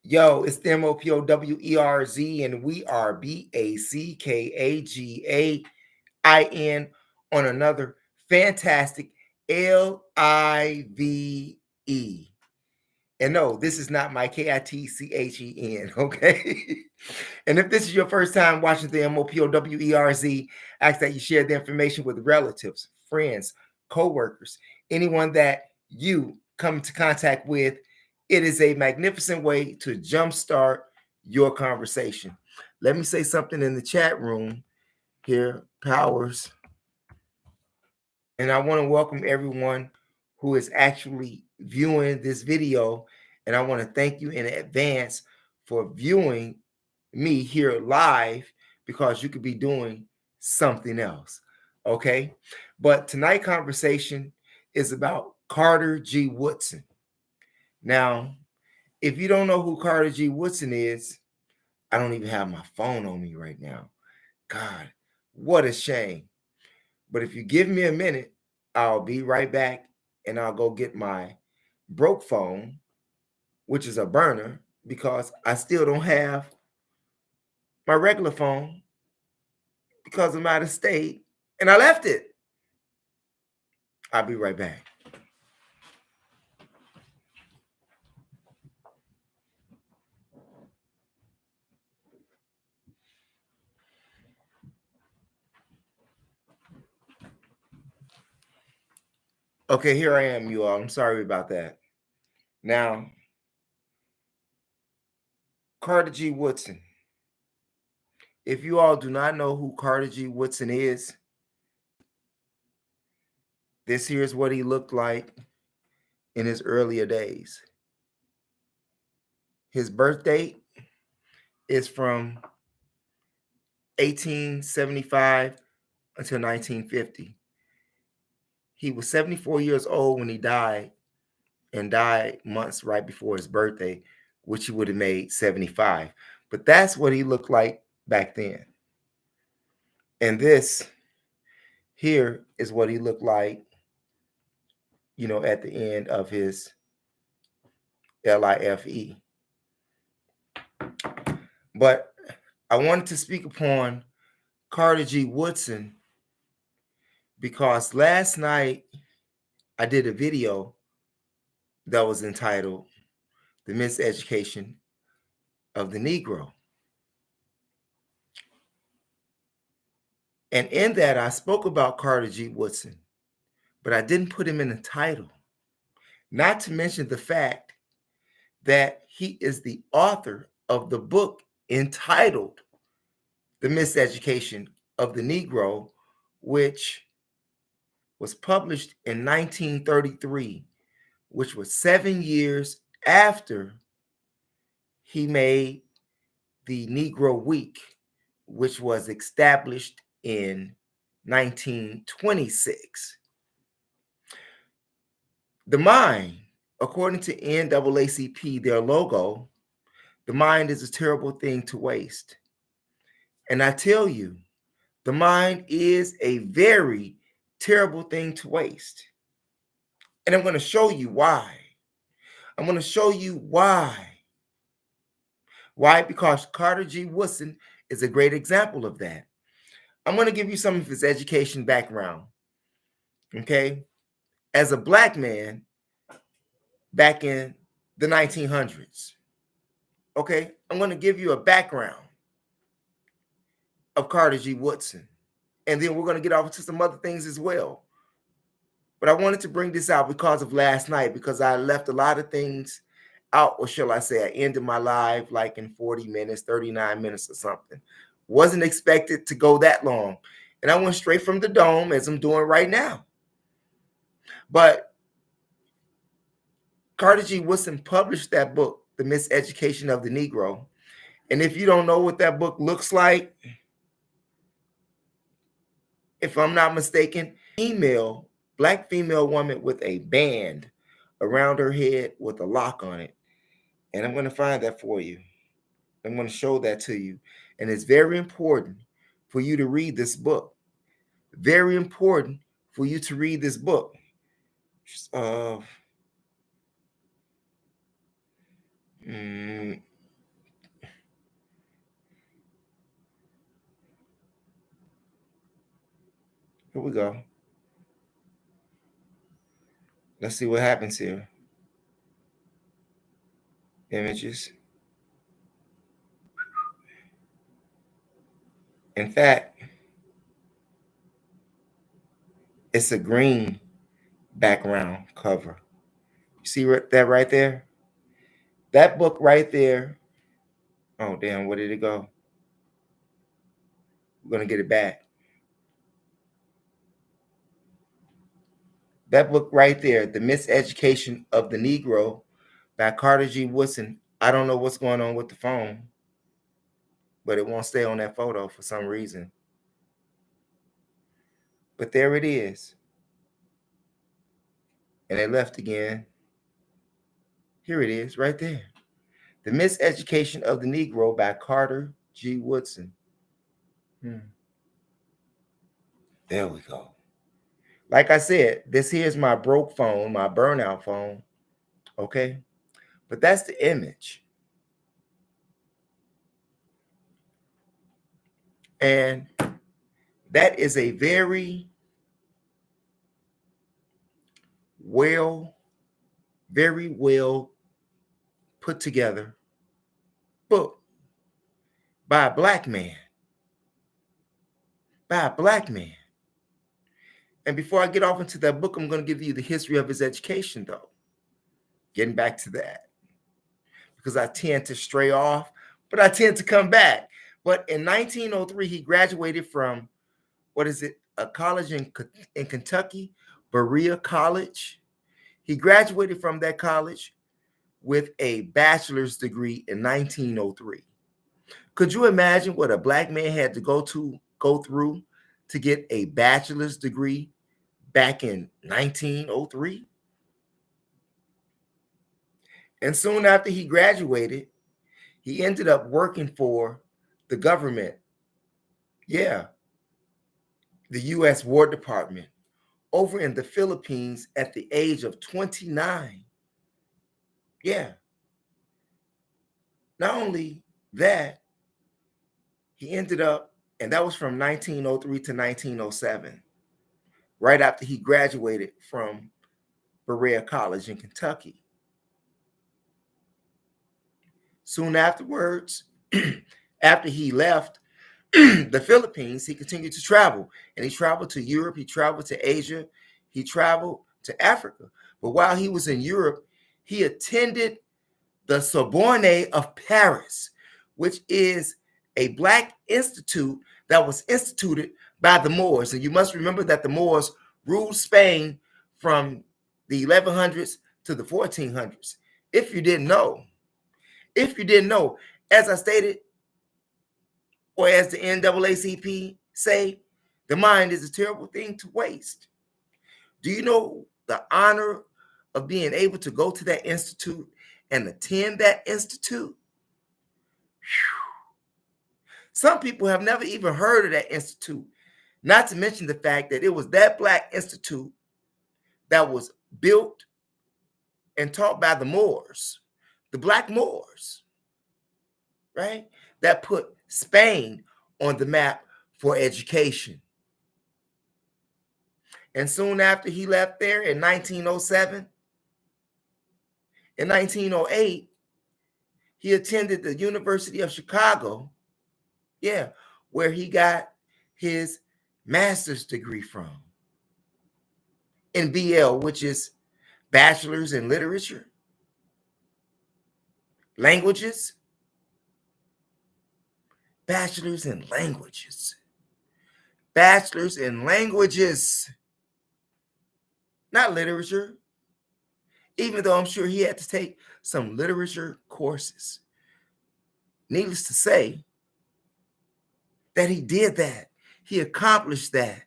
Yo, it's the MOPOWERZ, and we are BACKAGAIN on another fantastic LIVE. And no, this is not my KITCHEN, okay? And if this is your first time watching the MOPOWERZ, I ask that you share the information with relatives, friends, co-workers, anyone that you come into contact with. It is a magnificent way to jumpstart your conversation. Let me say something in the chat room here, Powers. And I want to welcome everyone who is actually viewing this video. And I want to thank you in advance for viewing me here live, because you could be doing something else. Okay. But tonight's conversation is about Carter G. Woodson. Now, if you don't know who Carter G. Woodson is, I don't even have my phone on me right now. God, what a shame. But if you give me a minute, I'll be right back and I'll go get my broke phone, which is a burner, because I still don't have my regular phone because I'm out of state and I left it. I'll be right back. Okay, here I am, you all. I'm sorry about that. Now, Carter G. Woodson. If you all do not know who Carter G. Woodson is, this here's what he looked like in his earlier days. His birth date is from 1875 until 1950. He was 74 years old when he died, and died months right before his birthday, which he would have made 75. But that's what he looked like back then. And this here is what he looked like, at the end of his LIFE. But I wanted to speak upon Carter G. Woodson because last night I did a video that was entitled The Miseducation of the Negro. And in that, I spoke about Carter G. Woodson, but I didn't put him in the title. Not to mention the fact that he is the author of the book entitled The Miseducation of the Negro, which was published in 1933, which was 7 years after he made the Negro Week, which was established in 1926. The mind, according to NAACP, their logo, the mind is a terrible thing to waste. And I tell you, the mind is a very terrible thing to waste. And I'm going to show you why. I'm going to show you why. Why? Because Carter G. Woodson is a great example of that. I'm going to give you some of his education background. Okay? As a black man back in the 1900s. Okay? I'm going to give you a background of Carter G. Woodson. And then we're going to get off into some other things as well. But I wanted to bring this out because of last night, because I left a lot of things out, or shall I say, I ended my live like in 40 minutes, 39 minutes or something. Wasn't expected to go that long. And I went straight from the dome, as I'm doing right now. But Carter G. Woodson published that book, The Miseducation of the Negro. And if you don't know what that book looks like, if I'm not mistaken, black female woman with a band around her head with a lock on it. And I'm going to find that for you. I'm going to show that to you. And it's very important for you to read this book. Very important for you to read this book. Here we go. Let's see what happens here. Images. In fact, it's a green background cover. You see that right there? That book right there. Oh, damn, where did it go? We're going to get it back. That book right there, The Miseducation of the Negro by Carter G. Woodson. I don't know what's going on with the phone, but it won't stay on that photo for some reason. But there it is. And it left again. Here it is, right there. The Miseducation of the Negro by Carter G. Woodson. There we go. Like I said, this here's my broke phone, my burnout phone. Okay? But that's the image. And that is a very well put together book by a black man. By a black man. And before I get off into that book, I'm going to give you the history of his education, though. Getting back to that. Because I tend to stray off, but I tend to come back. But in 1903, he graduated from, a college in Kentucky, Berea College. He graduated from that college with a bachelor's degree in 1903. Could you imagine what a black man had to go through to get a bachelor's degree back in 1903? And soon after he graduated, he ended up working for the government. Yeah, the U.S. War Department over in the Philippines at the age of 29. Yeah. Not only that, he ended up, and that was from 1903 to 1907, right after he graduated from Berea College in Kentucky. Soon afterwards, after he left the Philippines, he continued to travel. And he traveled to Europe, he traveled to Asia, he traveled to Africa. But while he was in Europe, he attended the Sorbonne of Paris, which is a black institute that was instituted by the Moors. And you must remember that the Moors ruled Spain from the 1100s to the 1400s. If you didn't know, as I stated, or as the NAACP say, the mind is a terrible thing to waste. Do you know the honor of being able to go to that institute and attend that institute? Some people have never even heard of that institute, not to mention the fact that it was that black institute that was built and taught by the Moors, the black Moors, right? That put Spain on the map for education. And soon after he left there in 1907, in 1908, he attended the University of Chicago, where he got his master's degree from in BL, which is Bachelor's in Literature, Languages, Bachelor's in Languages, Bachelor's in Languages, not literature, even though I'm sure he had to take some literature courses. Needless to say, that he did that. He accomplished that.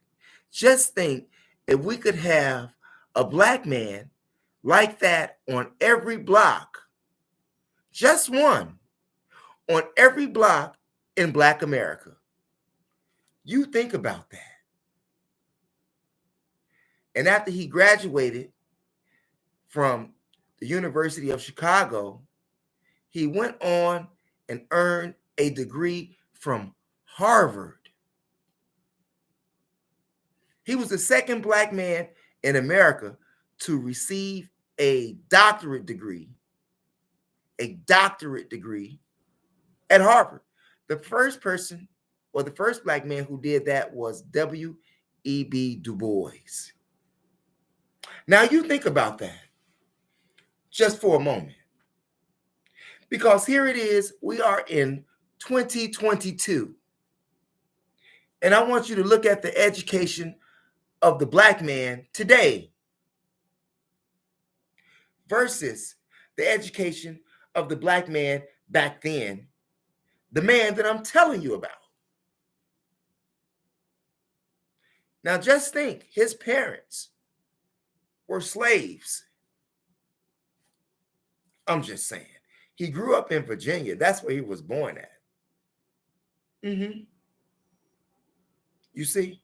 Just think if we could have a black man like that on every block, just one, on every block in Black America. You think about that. And after he graduated from the University of Chicago, he went on and earned a degree from Harvard. He was the second black man in America to receive a doctorate degree at Harvard. The first person or the first black man who did that was W.E.B. Du Bois. Now you think about that just for a moment, because here it is, we are in 2022, and I want you to look at the education of the black man today versus the education of the black man back then, the man that I'm telling you about. Now just think, his parents were slaves. I'm just saying. He grew up in Virginia. That's where he was born at. You see?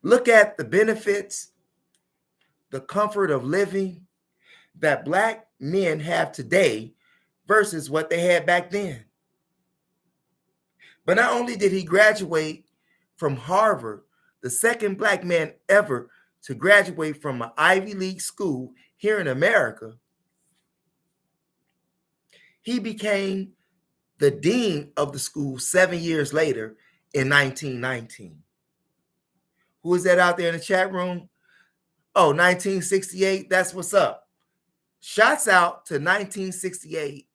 Look at the benefits, the comfort of living that black men have today versus what they had back then. But not only did he graduate from Harvard, the second black man ever to graduate from an Ivy League school here in America, he became the dean of the school 7 years later in 1919. Who is that out there in the chat room? Oh, 1968. That's what's up. Shouts out to 1968.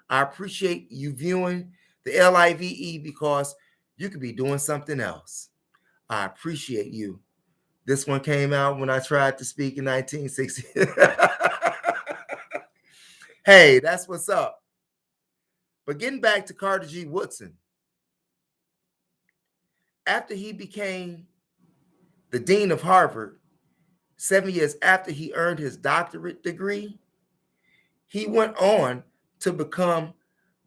I appreciate you viewing the LIVE because you could be doing something else. I appreciate you. This one came out when I tried to speak in 1960. Hey, that's what's up. But getting back to Carter G. Woodson, after he became the dean of Harvard, 7 years after he earned his doctorate degree, he went on to become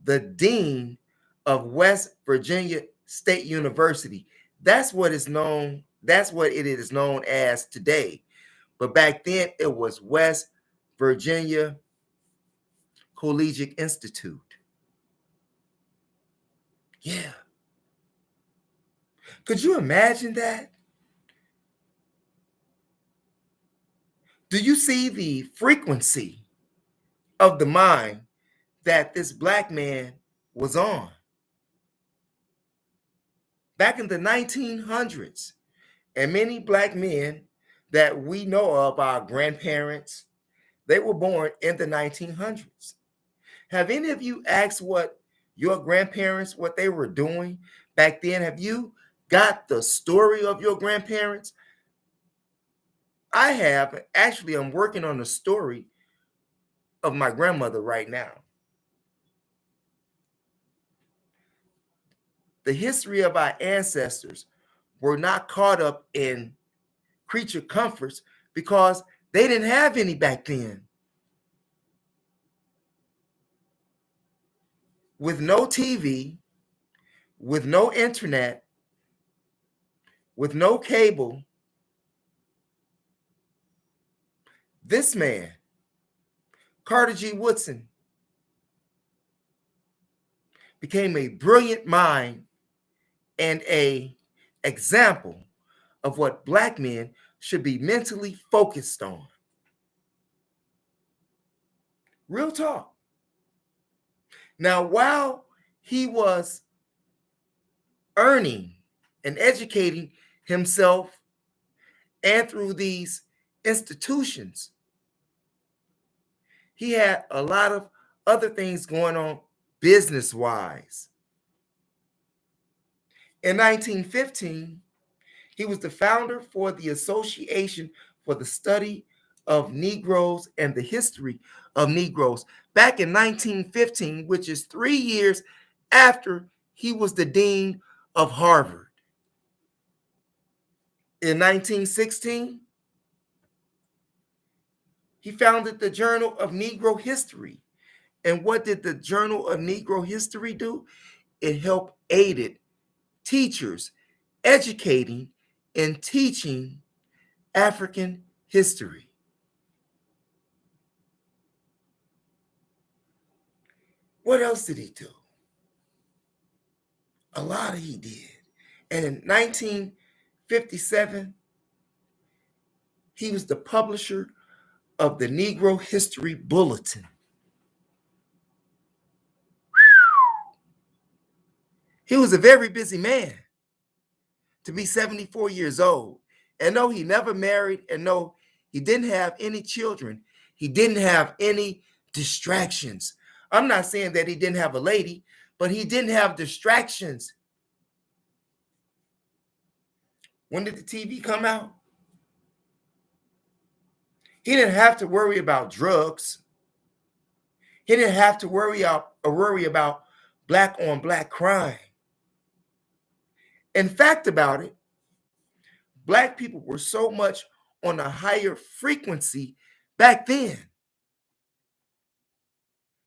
the dean of West Virginia State University. That's what it is known as today. But back then it was West Virginia Collegiate Institute. Yeah. Could you imagine that? Do you see the frequency of the mind that this black man was on? Back in the 1900s, and many black men that we know of, our grandparents, they were born in the 1900s. Have any of you asked what your grandparents, what they were doing back then? Have you got the story of your grandparents? I have. Actually, I'm working on the story of my grandmother right now. The history of our ancestors were not caught up in creature comforts because they didn't have any back then. With no TV, with no internet, with no cable, this man, Carter G. Woodson, became a brilliant mind and an example of what black men should be mentally focused on. Real talk. Now, while he was earning and educating himself and through these institutions, he had a lot of other things going on business-wise. In 1915, he was the founder for the Association for the Study of Negroes and the History of Negroes. Back in 1915, which is 3 years after he was the dean of Harvard. In 1916, he founded the Journal of Negro History. And what did the Journal of Negro History do? It helped aided teachers educating and teaching African history. What else did he do? A lot he did. And in 19 57, he was the publisher of the Negro History Bulletin. He was a very busy man to be 74 years old. And no, he never married, and no, he didn't have any children. He didn't have any distractions. I'm not saying that he didn't have a lady, but he didn't have distractions. When did the TV come out? He didn't have to worry about drugs. He didn't have to worry about black on black crime. In fact about it, black people were so much on a higher frequency back then.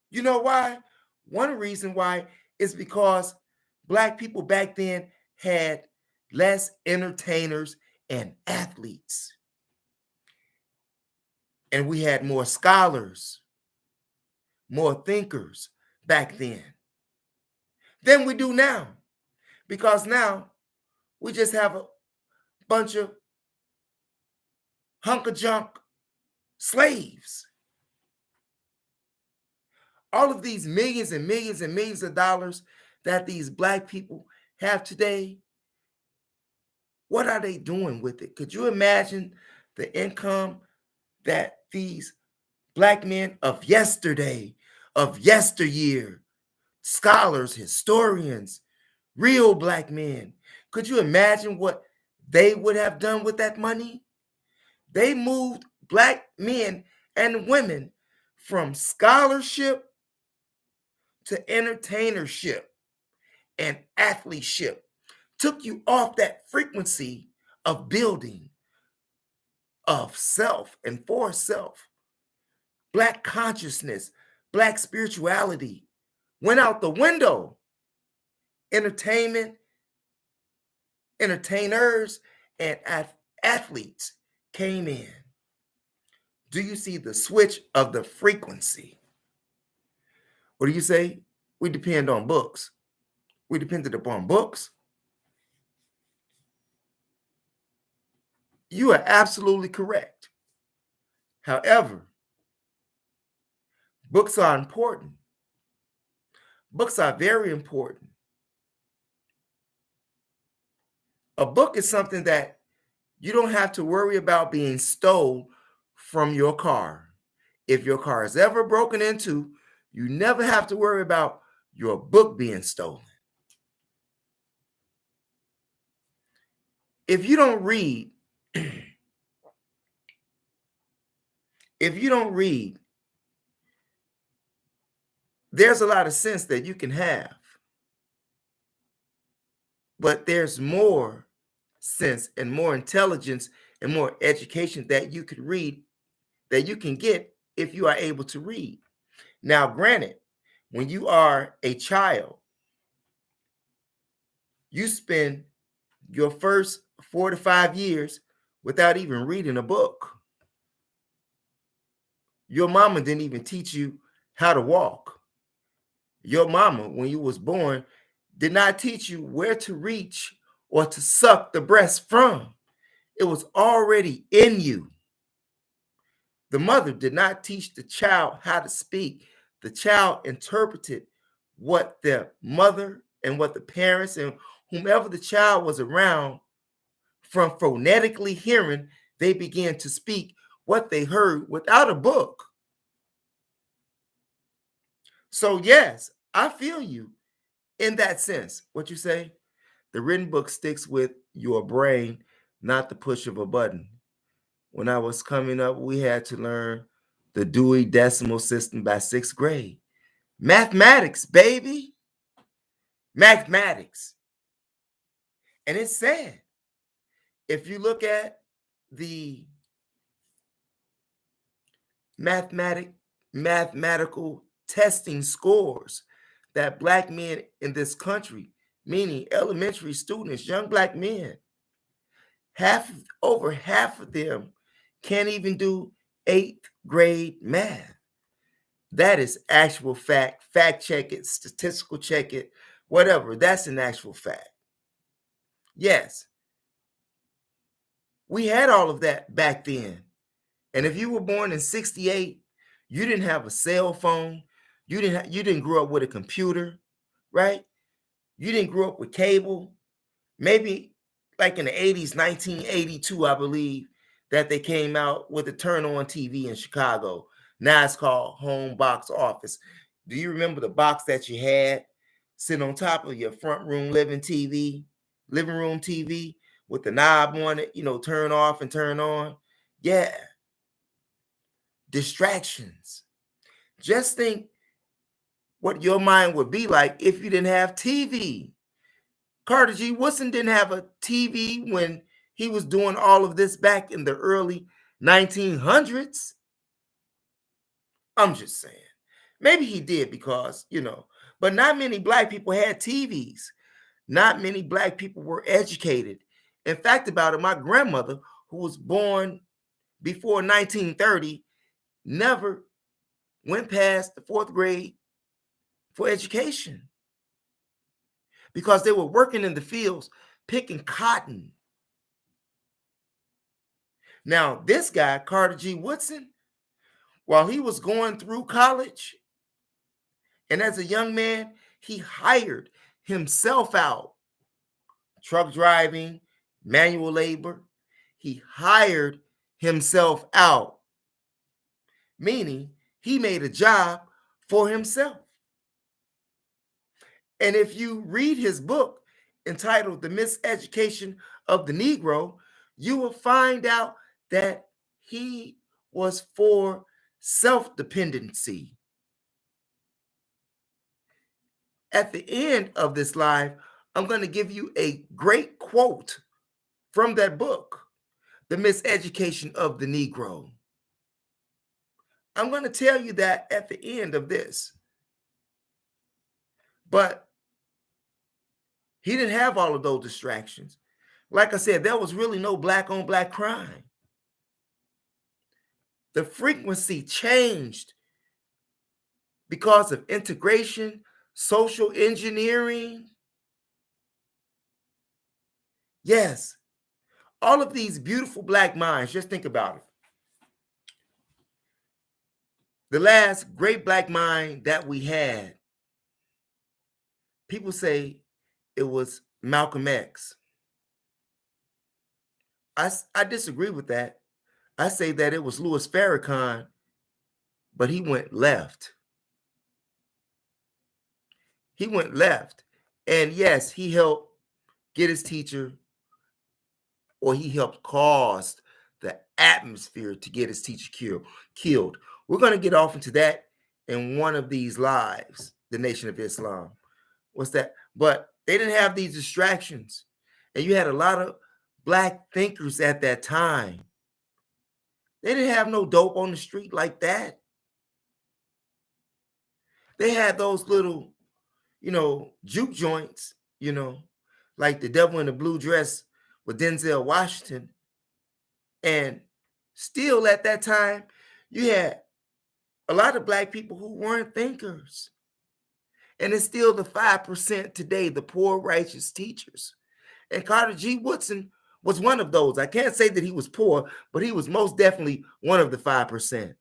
You know why? One reason why is because black people back then had less entertainers and athletes. And we had more scholars, more thinkers back then than we do now. Because now we just have a bunch of hunk of junk slaves. All of these millions and millions and millions of dollars that these black people have today, what are they doing with it? Could you imagine the income that these black men of yesterday, of yesteryear, scholars, historians, real black men, could you imagine what they would have done with that money? They moved black men and women from scholarship to entertainership and athleteship, took you off that frequency of building, of self and for self. Black consciousness, black spirituality went out the window. Entertainment, entertainers, and athletes came in. Do you see the switch of the frequency? What do you say? We depend on books. We depended upon books. You are absolutely correct. However, books are important. Books are very important. A book is something that you don't have to worry about being stolen from your car. If your car is ever broken into, you never have to worry about your book being stolen. If you don't read, there's a lot of sense that you can have. But there's more sense and more intelligence and more education that you could read, that you can get if you are able to read. Now, granted, when you are a child, you spend your first 4 to 5 years without even reading a book. Your mama didn't even teach you how to walk. Your mama, when you was born, did not teach you where to reach or to suck the breast from. It was already in you. The mother did not teach the child how to speak. The child interpreted what the mother and what the parents and whomever the child was around, from phonetically hearing, they began to speak what they heard without a book. So yes, I feel you in that sense. What you say? The written book sticks with your brain, not the push of a button. When I was coming up, we had to learn the Dewey Decimal System by 6th grade. Mathematics, baby. Mathematics. And it's sad. If you look at the mathematical testing scores that black men in this country, meaning elementary students, young black men, over half of them can't even do 8th grade math. That is actual fact. Fact check it, statistical check it, whatever. That's an actual fact. Yes, We had all of that back then. And if you were born in 68, you didn't have a cell phone. You didn't grow up with a computer, right? You didn't grow up with cable. Maybe like in the 80s, 1982, I believe, that they came out with a turn on TV in Chicago. Now it's called home box office. Do you remember the box that you had sitting on top of your front room living room TV with the knob on it, turn off and turn on? Yeah, distractions. Just think what your mind would be like if you didn't have TV. Carter G. Woodson didn't have a TV when he was doing all of this back in the early 1900s. I'm just saying. Maybe he did because, but not many Black people had TVs. Not many Black people were educated. In fact, about it, my grandmother, who was born before 1930, never went past the 4th grade for education because they were working in the fields picking cotton. Now, this guy, Carter G. Woodson, while he was going through college, and as a young man, he hired himself out. Truck driving, manual labor. He hired himself out, meaning he made a job for himself. And if you read his book entitled The Miseducation of the Negro, you will find out that he was for self-dependency. At the end of this live, I'm going to give you a great quote from that book, The Miseducation of the Negro. I'm going to tell you that at the end of this. But he didn't have all of those distractions. Like I said, there was really no Black on Black crime. The frequency changed because of integration, social engineering. Yes, all of these beautiful Black minds, just think about it. The last great Black mind that we had, people say it was Malcolm X. I disagree with that. I say that it was Louis Farrakhan, but he went left. He went left. And yes, he helped get his teacher, or he helped cause the atmosphere to get his teacher killed. We're going to get off into that in one of these lives, the Nation of Islam. What's that? But they didn't have these distractions. And you had a lot of Black thinkers at that time. They didn't have no dope on the street like that. They had those little, juke joints, like The Devil in the Blue Dress with Denzel Washington. And still at that time, you had a lot of Black people who weren't thinkers. And it's still the 5% today, the poor righteous teachers. And Carter G. Woodson was one of those. I can't say that he was poor, but he was most definitely one of the 5%.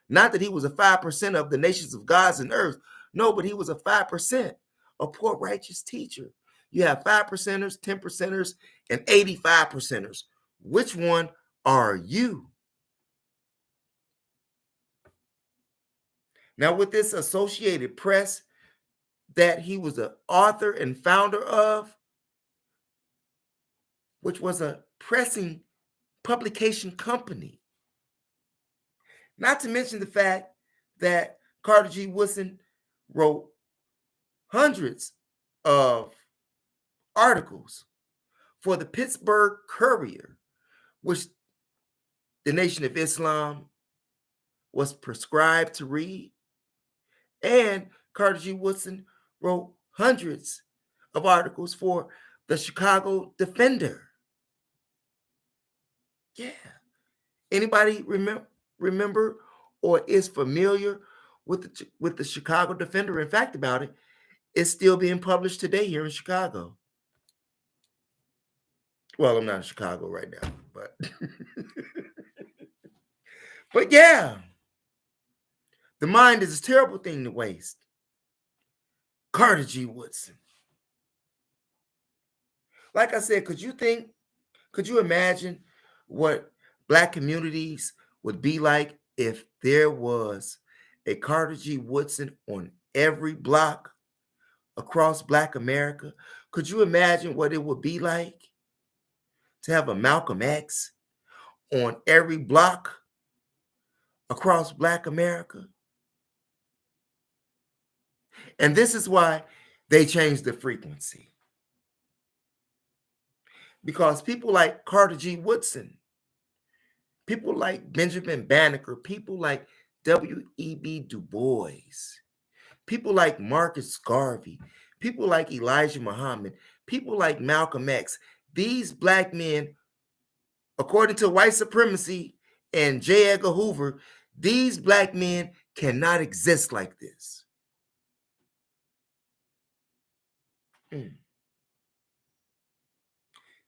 Not that he was a 5% of the nations of gods and earth. No, but he was a 5%, a poor righteous teacher. You have 5%ers, 10%ers, and 85%ers. Which one are you? Now, with this Associated Press that he was the author and founder of, which was a pressing publication company. Not to mention the fact that Carter G. Woodson wrote hundreds of articles for the Pittsburgh Courier, which the Nation of Islam was prescribed to read. And Carter G. Woodson wrote hundreds of articles for the Chicago Defender. Yeah. Anybody remember or is familiar with the Chicago Defender? In fact, about it, it's still being published today here in Chicago. Well, I'm not in Chicago right now, but but yeah, the mind is a terrible thing to waste. Carter G. Woodson. Like I said, could you imagine what Black communities would be like if there was a Carter G. Woodson on every block across Black America? Could you imagine what it would be like to have a Malcolm X on every block across Black America? And this is why they changed the frequency. Because people like Carter G. Woodson, people like Benjamin Banneker, people like W.E.B. Du Bois, people like Marcus Garvey, people like Elijah Muhammad, people like Malcolm X, these Black men, according to white supremacy and J. Edgar Hoover, these Black men cannot exist like this.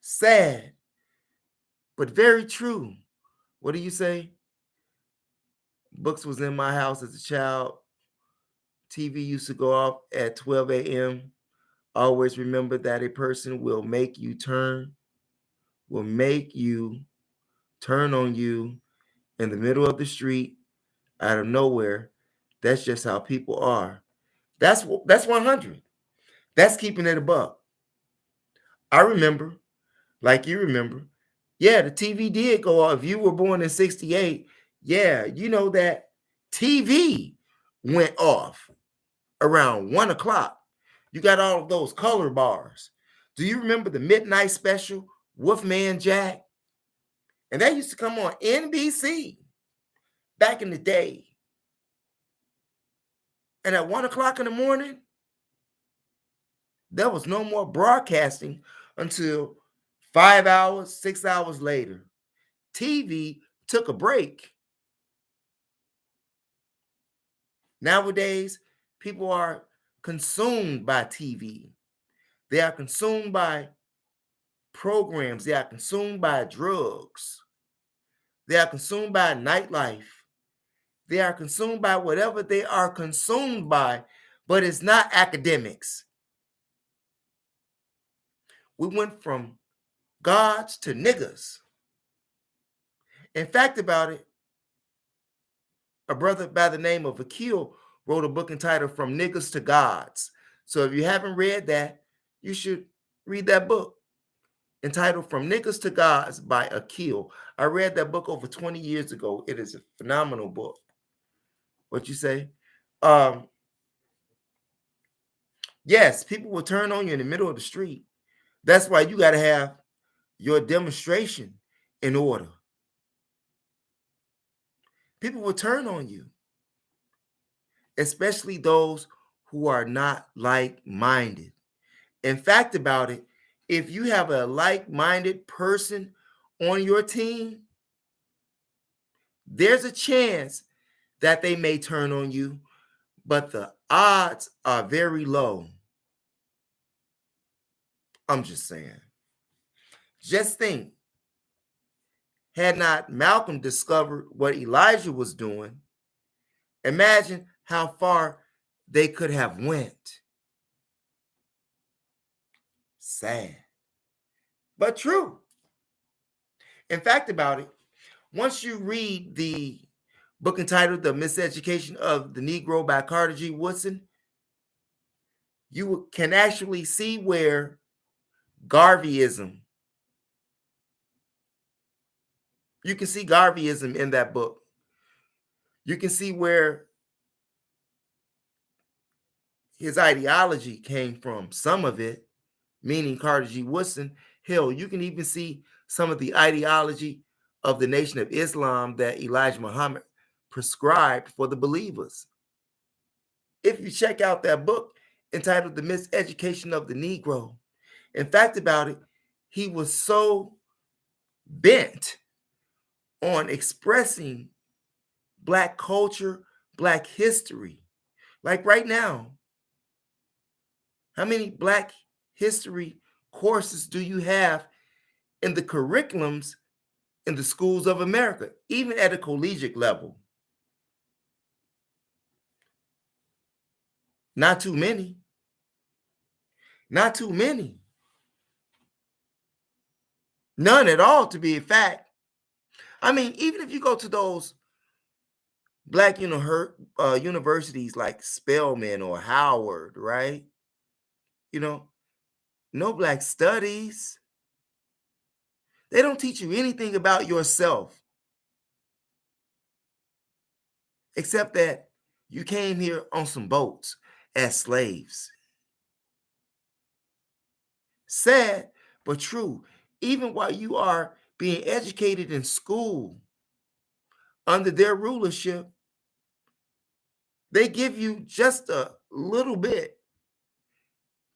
Sad, but very true. What do you say? Books was in my house as a child. TV used to go off at 12 a.m. Always remember that a person will make you turn on you in the middle of the street out of nowhere. That's just how people are. That's 100. That's keeping it a buck. I remember, like you remember, yeah, the TV did go off. If you were born in 68, yeah, you know that TV went off around 1 o'clock. You got all of those color bars. Do you remember the midnight special, Wolfman Jack? And that used to come on NBC back in the day. And at 1 o'clock in the morning, there was no more broadcasting until 5 hours, 6 hours later. TV took a break. Nowadays, people are consumed by TV. They are consumed by programs. They are consumed by drugs. They are consumed by nightlife. They are consumed by whatever they are consumed by, but it's not academics. We went from gods to niggas. In fact about it, a brother by the name of Akil wrote a book entitled From Niggas to Gods. So if you haven't read that, you should read that book entitled From Niggas to Gods by Akil. I read that book over 20 years ago. It is a phenomenal book. What you say? Yes, people will turn on you in the middle of the street. That's why you got to have your demonstration in order. People will turn on you, especially those who are not like-minded. In fact about it, if you have a like-minded person on your team, there's a chance that they may turn on you, but the odds are very low. I'm just saying. Just think, had not Malcolm discovered what Elijah was doing, imagine how far they could have went. Sad, but true. In fact about it, once you read the book entitled The Miseducation of the Negro by Carter G. Woodson, you can actually see where Garveyism, you can see Garveyism in that book. You can see where his ideology came from, some of it, meaning Carter G. Woodson. Hell, you can even see some of the ideology of the Nation of Islam that Elijah Muhammad prescribed for the believers. If you check out that book entitled The Miseducation of the Negro, in fact about it, he was so bent on expressing Black culture, Black history. Like right now, how many Black history courses do you have in the curriculums in the schools of America, even at a collegiate level. Not too many. Not too many. None at all, to be a fact. I mean, even if you go to those black universities like Spelman or Howard, right? You know, no black studies. They don't teach you anything about yourself except that you came here on some boats as slaves. Sad, but true. Even while you are being educated in school under their rulership, they give you just a little bit,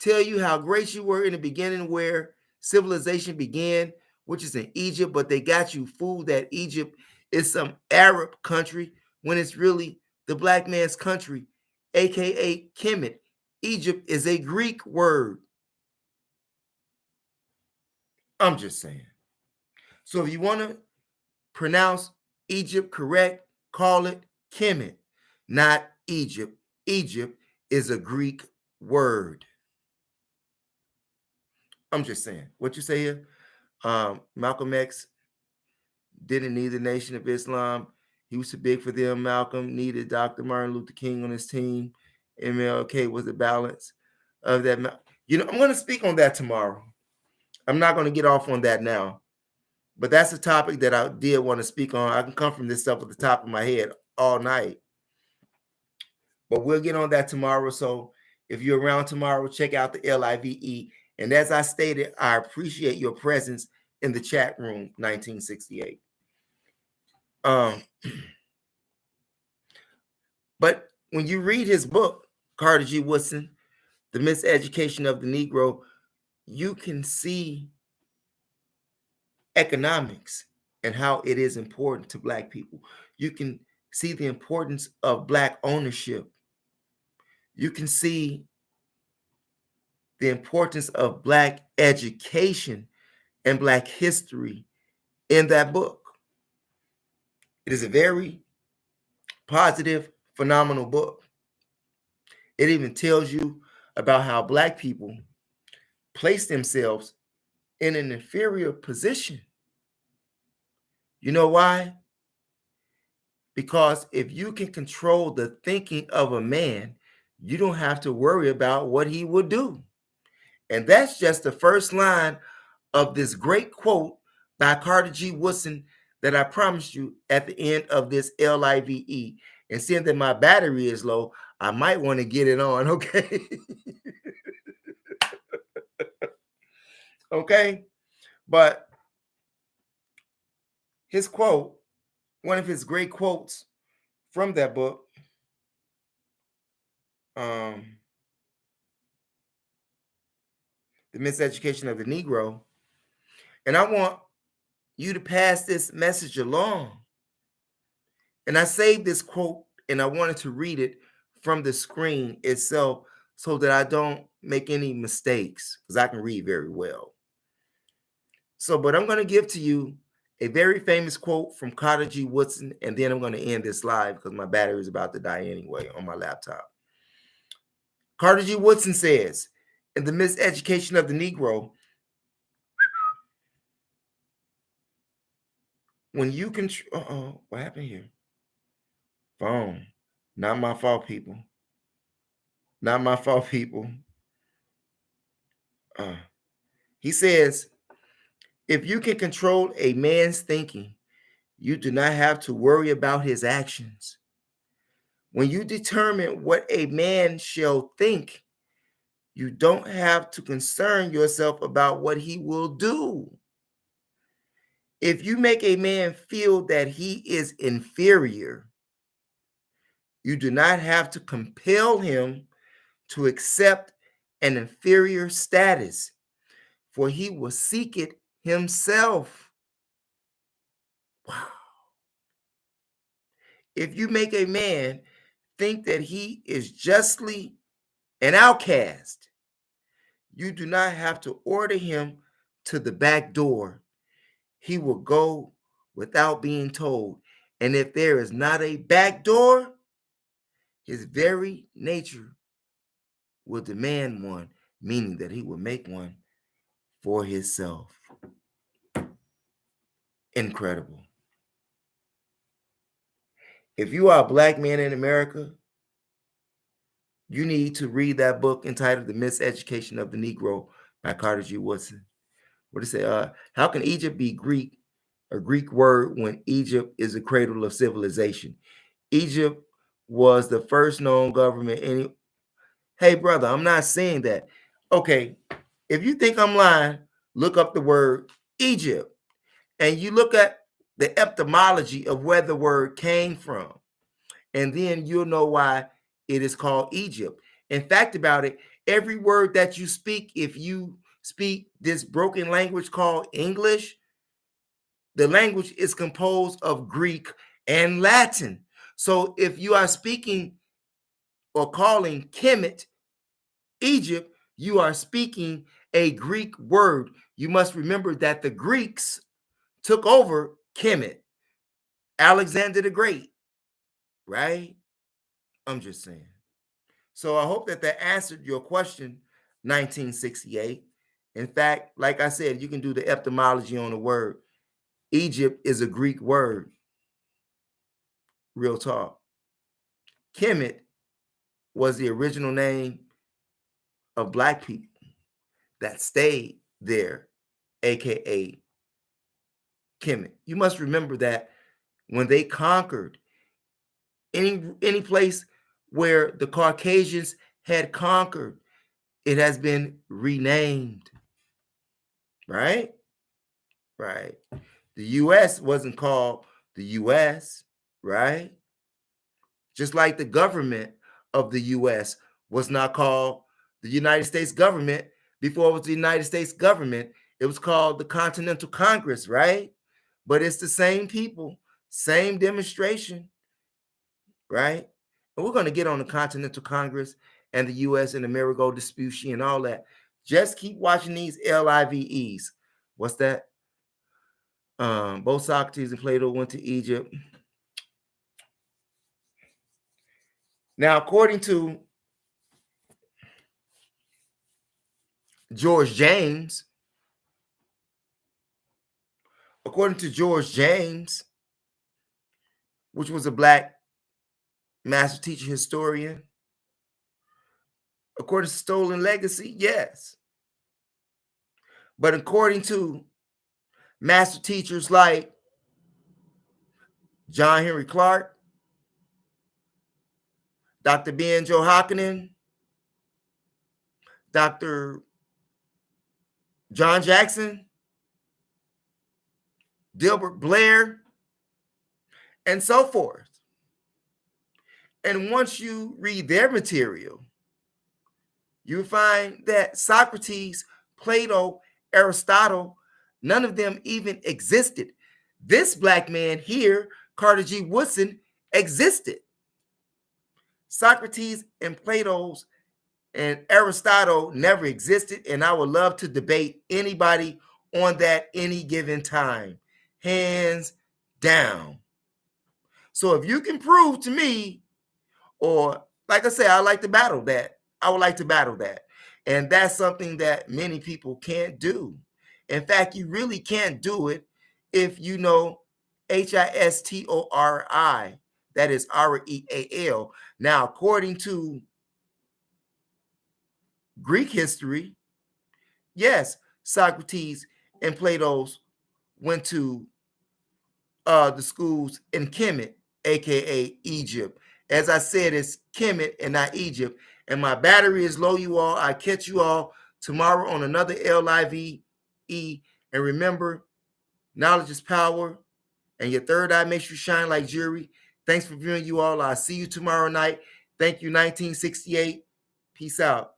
tell you how great you were in the beginning where civilization began, which is in Egypt, but they got you fooled that Egypt is some Arab country when it's really the black man's country, aka Kemet. Egypt is a Greek word. I'm just saying. So if you want to pronounce Egypt correct, call it Kemet, not Egypt. Egypt is a Greek word. I'm just saying. What you say here? Malcolm X didn't need the Nation of Islam. He was too big for them. Malcolm needed Dr. Martin Luther King on his team. MLK was the balance of that. I'm going to speak on that tomorrow. I'm not going to get off on that now. But that's a topic that I did want to speak on. I can come from this stuff at the top of my head all night. But we'll get on that tomorrow. So if you're around tomorrow, check out the LIVE. And as I stated, I appreciate your presence in the chat room, 1968. But when you read his book, Carter G. Woodson, The Miseducation of the Negro, you can see economics and how it is important to black people. You can see the importance of black ownership. You can see the importance of black education and black history in that book. It is a very positive, phenomenal book. It even tells you about how black people place themselves in an inferior position. You know why? Because if you can control the thinking of a man, you don't have to worry about what he will do. And that's just the first line of this great quote by Carter G. Woodson that I promised you at the end of this LIVE. And seeing that my battery is low, I might want to get it on, okay? Okay? But his quote, one of his great quotes from that book, The Miseducation of the Negro, and I want you to pass this message along. And I saved this quote and I wanted to read it from the screen itself so that I don't make any mistakes because I can read very well. So, but I'm going to give to you a very famous quote from Carter G. Woodson, and then I'm going to end this live because my battery is about to die anyway on my laptop. Carter G. Woodson says, in The Miseducation of the Negro, when you can, what happened here? Phone. Not my fault, people. Not my fault, people. He says, if you can control a man's thinking, you do not have to worry about his actions. When you determine what a man shall think, you don't have to concern yourself about what he will do. If you make a man feel that he is inferior, you do not have to compel him to accept an inferior status, for he will seek it himself. Wow. If you make a man think that he is justly an outcast, you do not have to order him to the back door. he will go without being told. And if there is not a back door, his very nature will demand one, meaning that he will make one for himself. Incredible. If you are a black man in America, you need to read that book entitled The Miseducation of the Negro by Carter G. Woodson. What it say? How can Egypt be Greek, a Greek word, when Egypt is the cradle of civilization? Egypt was the first known government. Hey, brother, I'm not saying that. Okay, if you think I'm lying, look up the word Egypt, and you look at the etymology of where the word came from, and then you'll know why it is called Egypt. In fact, about it, every word that you speak, if you speak this broken language called English, the language is composed of Greek and Latin. So if you are speaking or calling Kemet Egypt, you are speaking a Greek word. You must remember that the Greeks took over Kemet, Alexander the Great, right? I'm just saying. So I hope that that answered your question, 1968. In fact, like I said, you can do the etymology on the word. Egypt is a Greek word. Real talk. Kemet was the original name of black people that stayed there, aka Kemet. You must remember that when they conquered any place where the Caucasians had conquered, it has been renamed. Right? Right. The US wasn't called the US, right? Just like the government of the US was not called the United States government before it was the United States government. It was called the Continental Congress, right? But it's the same people, same demonstration, right? And we're going to get on the Continental Congress and the US and the Marigold Vespucci and all that. Just keep watching these LIVEs. What's that? Both Socrates and Plato went to Egypt. Now, according to George James, which was a black master teacher historian, according to Stolen Legacy, yes. But according to master teachers like John Henry Clark, Dr. Ben Johakkinen, Dr. John Jackson, Dilbert Blair, and so forth. And once you read their material, you find that Socrates, Plato, Aristotle, none of them even existed. This black man here, Carter G. Woodson, existed. Socrates and Plato's and Aristotle never existed, and I would love to debate anybody on that any given time. Hands down. So if you can prove to me, or like I say, I like to battle that. I would like to battle that. And that's something that many people can't do. In fact, you really can't do it if you know Histori, that is Real. Now, according to Greek history, yes, Socrates and Plato's went to the schools in Kemet, aka Egypt. As I said, it's Kemet and not Egypt. And my battery is low, you all. I catch you all tomorrow on another LIVE. And remember, knowledge is power, and your third eye makes you shine like jewelry. Thanks for viewing, you all. I'll see you tomorrow night. Thank you, 1968. Peace out.